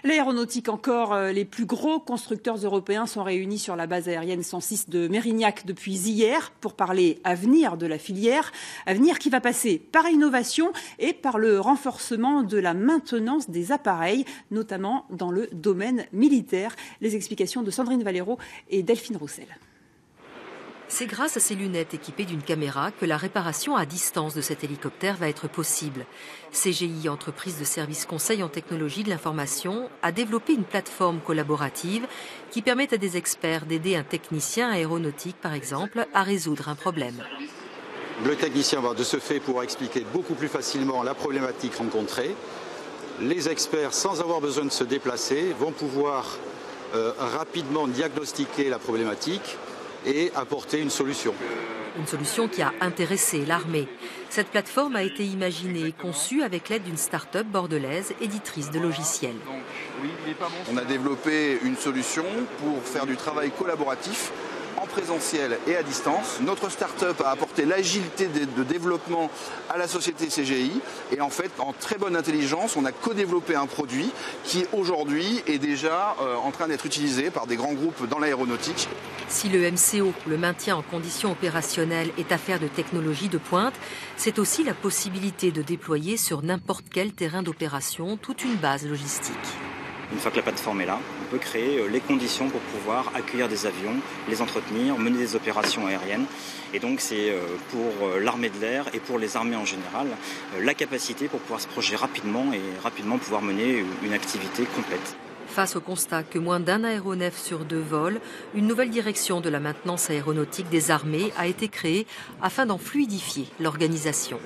L'aéronautique encore, les plus gros constructeurs européens sont réunis sur la base aérienne 106 de Mérignac depuis hier pour parler avenir de la filière. Avenir qui va passer par l'innovation et par le renforcement de la maintenance des appareils, notamment dans le domaine militaire. Les explications de Sandrine Valero et Delphine Roussel. C'est grâce à ces lunettes équipées d'une caméra que la réparation à distance de cet hélicoptère va être possible. CGI, entreprise de services conseil en technologie de l'information, a développé une plateforme collaborative qui permet à des experts d'aider un technicien aéronautique, par exemple, à résoudre un problème. Le technicien va de ce fait pouvoir expliquer beaucoup plus facilement la problématique rencontrée. Les experts, sans avoir besoin de se déplacer, vont pouvoir rapidement diagnostiquer la problématique et apporter une solution. Une solution qui a intéressé l'armée. Cette plateforme a été imaginée et conçue avec l'aide d'une start-up bordelaise éditrice de logiciels. On a développé une solution pour faire du travail collaboratif en présentiel et à distance. Notre start-up a apporté l'agilité de développement à la société CGI et en fait, en très bonne intelligence, on a co-développé un produit qui aujourd'hui est déjà en train d'être utilisé par des grands groupes dans l'aéronautique. Si le MCO, le maintien en conditions opérationnelles, est affaire de technologie de pointe, c'est aussi la possibilité de déployer sur n'importe quel terrain d'opération toute une base logistique. Une fois que la plateforme est là, on peut créer les conditions pour pouvoir accueillir des avions, les entretenir, mener des opérations aériennes. Et donc c'est pour l'armée de l'air et pour les armées en général, la capacité pour pouvoir se projeter rapidement et rapidement pouvoir mener une activité complète. Face au constat que moins d'un aéronef sur 2 vole, une nouvelle direction de la maintenance aéronautique des armées a été créée afin d'en fluidifier l'organisation.